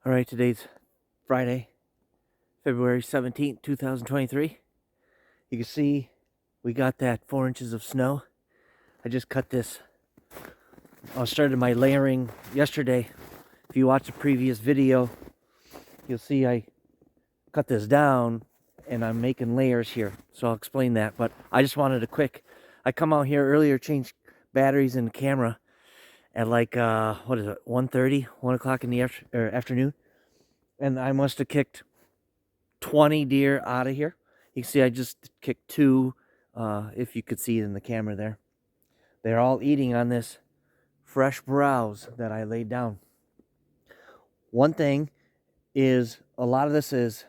All right, today's Friday, February 17th, 2023. You can see we got that 4 inches of snow. I just cut this. I started my layering yesterday. If you watch the previous video, you'll see I cut this down and I'm making layers here. So I'll explain that. But I just wanted I come out here earlier, change batteries in the camera at like, 1:30, 1 o'clock in the afternoon. And I must have kicked 20 deer out of here. You can see I just kicked two, if you could see it in the camera there. They're all eating on this fresh browse that I laid down. One thing is a lot of this is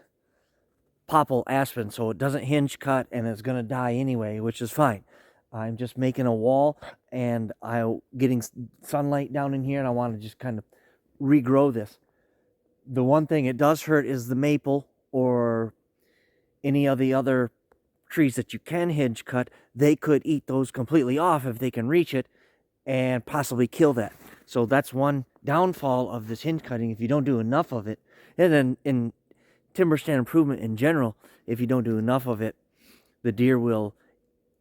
popple aspen, so it doesn't hinge cut and it's going to die anyway, which is fine. I'm just making a wall and I'm getting sunlight down in here, and I want to just kind of regrow this. The one thing it does hurt is the maple or any of the other trees that you can hinge cut. They could eat those completely off if they can reach it and possibly kill that. So that's one downfall of this hinge cutting if you don't do enough of it. And then in timber stand improvement in general, if you don't do enough of it, the deer will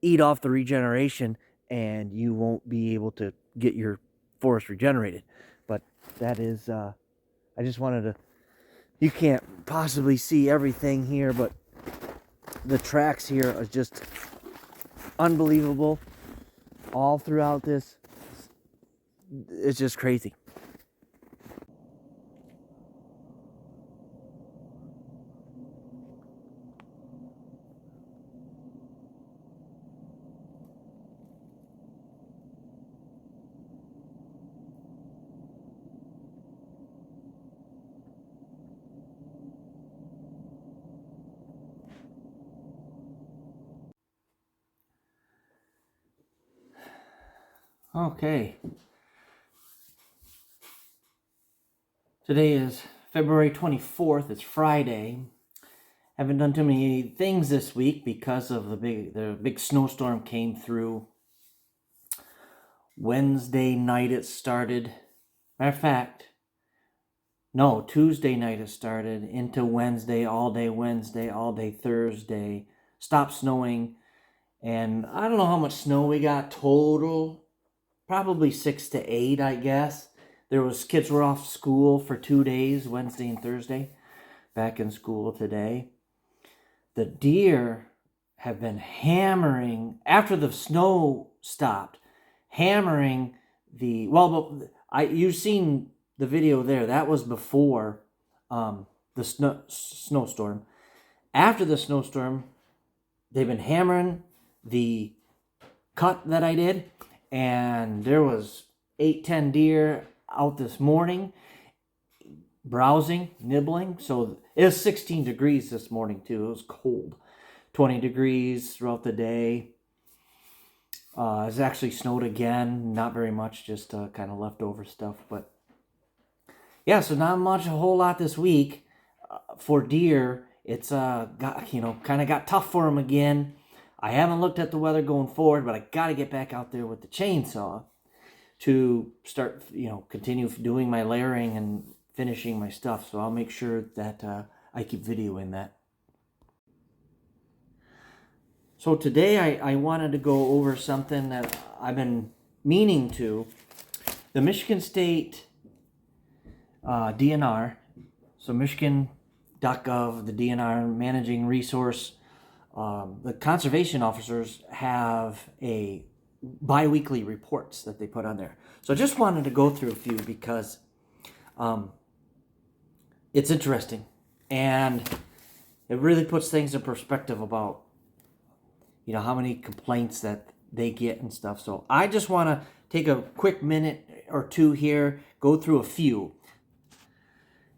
eat off the regeneration and you won't be able to get your forest regenerated. But that is, I just wanted to, you can't possibly see everything here, but the tracks here are just unbelievable all throughout this. It's just crazy. Okay. Today is February 24th. It's Friday. Haven't done too many things this week because of the big snowstorm came through. Wednesday night it started. Matter of fact, no, Tuesday night it started into Wednesday, all day Thursday. Stopped snowing. And I don't know how much snow we got total. Probably 6 to 8, I guess. Kids were off school for 2 days, Wednesday and Thursday. Back in school today. The deer have been hammering, after the snow stopped, hammering you've seen the video there. That was before the snowstorm. After the snowstorm, they've been hammering the cut that I did. And there was 8-10 deer out this morning browsing, nibbling. So it was 16 degrees this morning too. It was cold. 20 degrees throughout the day. It's actually snowed again. Not very much, just kind of leftover stuff. But yeah, so not much, a whole lot this week for deer. It's kind of got tough for them again. I haven't looked at the weather going forward, but I got to get back out there with the chainsaw to start, continue doing my layering and finishing my stuff. So I'll make sure that I keep videoing that. So today I wanted to go over something that I've been meaning to. The Michigan State DNR, so Michigan.gov, the DNR managing resource. The conservation officers have a bi-weekly reports that they put on there. So I just wanted to go through a few because it's interesting and it really puts things in perspective about how many complaints that they get and stuff. So I just want to take a quick minute or two here, go through a few.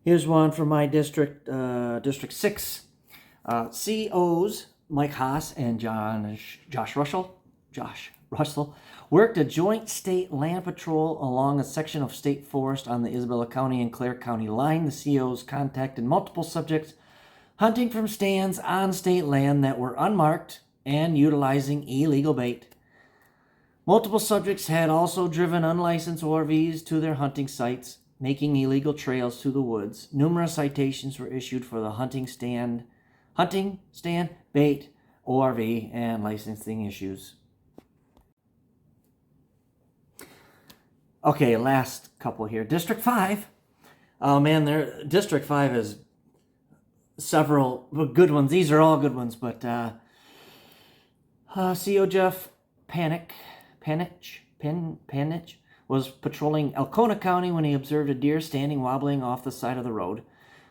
Here's one from my district, District 6. COs Mike Haas and Josh Russell worked a joint state land patrol along a section of state forest on the Isabella County and Clare County line. The COs contacted multiple subjects hunting from stands on state land that were unmarked and utilizing illegal bait. Multiple subjects had also driven unlicensed ORVs to their hunting sites. making illegal trails through the woods. Numerous citations were issued for the hunting stand, bait, ORV, and licensing issues. Okay, last couple here. District 5. Oh man, District 5 is several good ones. These are all good ones, but CO Jeff Panich was patrolling Elkona County when he observed a deer standing wobbling off the side of the road.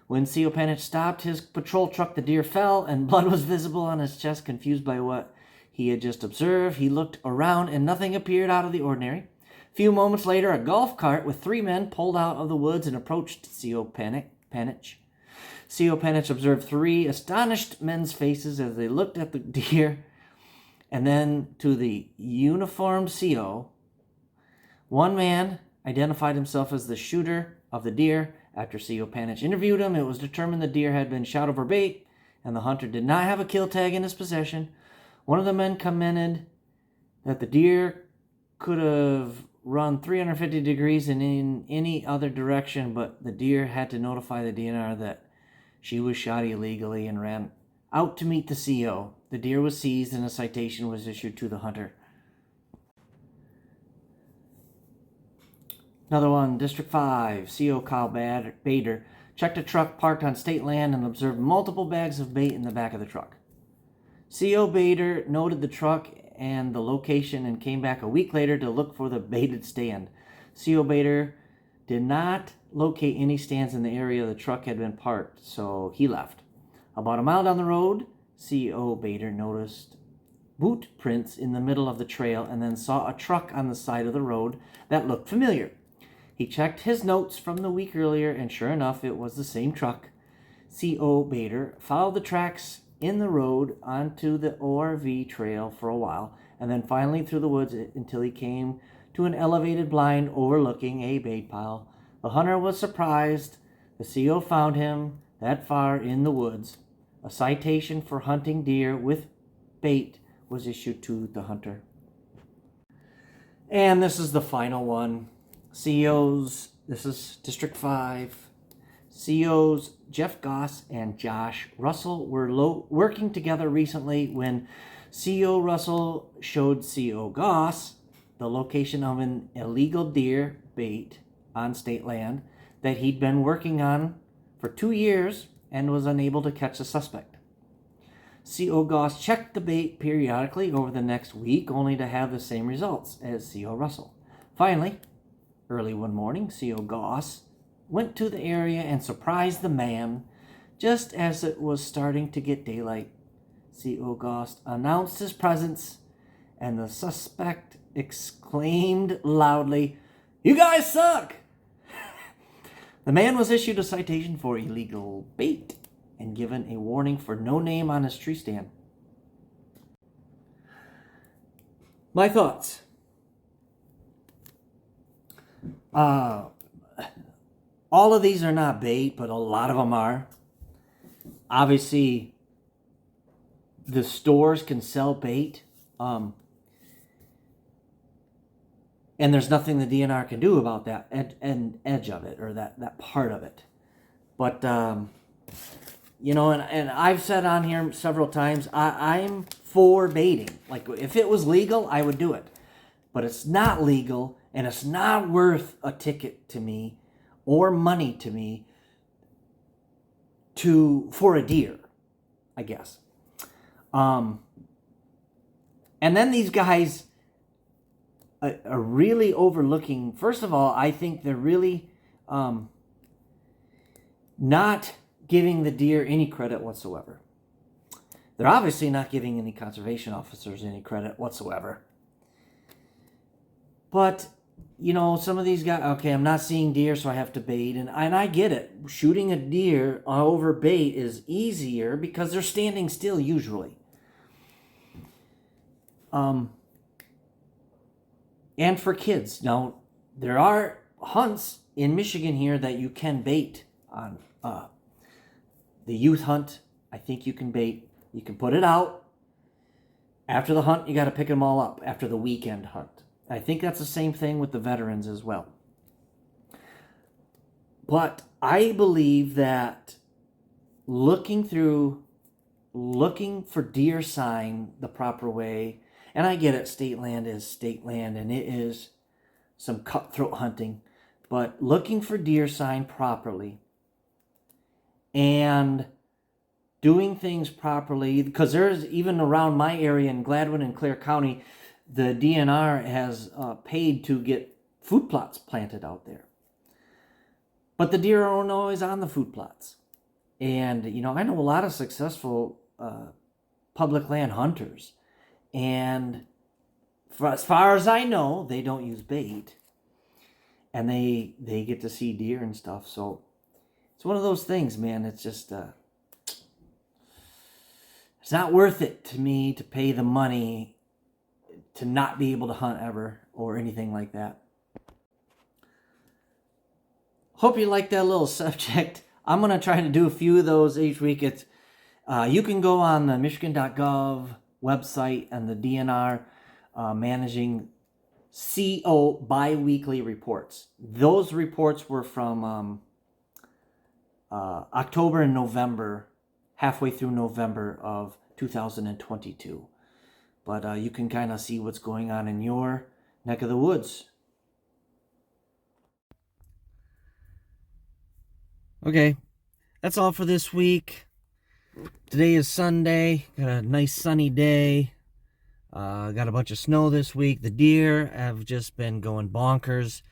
When CO Panich stopped his patrol truck, the deer fell and blood was visible on his chest. Confused by what he had just observed, he looked around and nothing appeared out of the ordinary. A few moments later, a golf cart with 3 men pulled out of the woods and approached CO Panich. CO Panich observed 3 astonished men's faces as they looked at the deer, and then to the uniformed CO. One man identified himself as the shooter of the deer. After CO Panich interviewed him, it was determined the deer had been shot over bait, and the hunter did not have a kill tag in his possession. One of the men commented that the deer could have run 350 degrees in any other direction, but the deer had to notify the DNR that she was shot illegally and ran out to meet the CO. The deer was seized and a citation was issued to the hunter. Another one, District 5, CO Kyle Bader checked a truck parked on state land and observed multiple bags of bait in the back of the truck. CO Bader noted the truck and the location and came back a week later to look for the baited stand. CO Bader did not locate any stands in the area the truck had been parked, so he left. About a mile down the road, CO Bader noticed boot prints in the middle of the trail and then saw a truck on the side of the road that looked familiar. He checked his notes from the week earlier, and sure enough, it was the same truck. CO Bader followed the tracks in the road onto the ORV trail for a while, and then finally through the woods until he came to an elevated blind overlooking a bait pile. The hunter was surprised. The CO found him that far in the woods. A citation for hunting deer with bait was issued to the hunter. And this is the final one. COs, this is District 5. COs Jeff Goss and Josh Russell were working together recently when CO Russell showed CO Goss the location of an illegal deer bait on state land that he'd been working on for 2 years and was unable to catch the suspect. CO Goss checked the bait periodically over the next week only to have the same results as CO Russell. Finally, early one morning, CO Goss went to the area and surprised the man just as it was starting to get daylight. CO Goss announced his presence, and the suspect exclaimed loudly, "You guys suck!" The man was issued a citation for illegal bait and given a warning for no name on his tree stand. My thoughts. All of these are not bait, but a lot of them are. Obviously, the stores can sell bait, and there's nothing the DNR can do about that edge of it, or that part of it. But, you know, and I've said on here several times, I'm for baiting. Like, if it was legal, I would do it. But it's not legal, and it's not worth a ticket to me or money to me for a deer, I guess. And then these guys are really overlooking. First of all, I think they're really not giving the deer any credit whatsoever. They're obviously not giving any conservation officers any credit whatsoever. But, you know, some of these guys, okay, I'm not seeing deer, so I have to bait. And I get it. Shooting a deer over bait is easier because they're standing still usually. And for kids. Now, there are hunts in Michigan here that you can bait on. The youth hunt, I think you can bait. You can put it out. After the hunt, you got to pick them all up after the weekend hunt. I think that's the same thing with the veterans as well. But I believe that looking for deer sign the proper way, and I get it, state land is state land, and it is some cutthroat hunting, but looking for deer sign properly and doing things properly, because there's, even around my area in Gladwin and Clare County, the DNR has paid to get food plots planted out there. But the deer aren't always on the food plots. And, you know, I know a lot of successful public land hunters. And as far as I know, they don't use bait. And they get to see deer and stuff. So it's one of those things, man. It's just, it's not worth it to me to pay the money to not be able to hunt ever or anything like that. Hope you like that little subject. I'm going to try to do a few of those each week. It's, you can go on the Michigan.gov website and the DNR managing CO bi-weekly reports. Those reports were from October and November, halfway through November of 2022. But you can kind of see what's going on in your neck of the woods. Okay, that's all for this week. Today is Sunday. Got a nice sunny day. Got a bunch of snow this week. The deer have just been going bonkers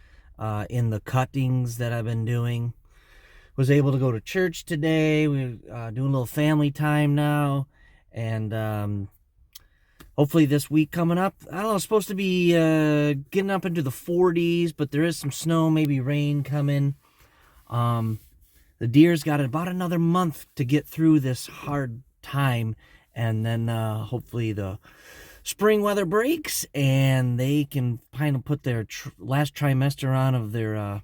in the cuttings that I've been doing. Was able to go to church today. We're doing a little family time now. And hopefully this week coming up, I don't know, it's supposed to be getting up into the 40s, but there is some snow, maybe rain coming. The deer's got about another month to get through this hard time, and then hopefully the spring weather breaks and they can kind of put their last trimester on of their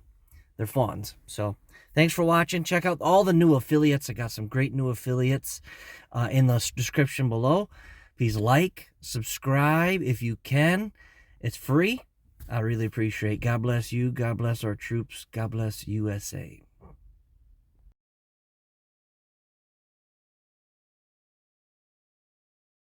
fawns. So thanks for watching. Check out all the new affiliates. I got some great new affiliates in the description below. Please like, subscribe if you can. It's free. I really appreciate it. God bless you. God bless our troops. God bless USA.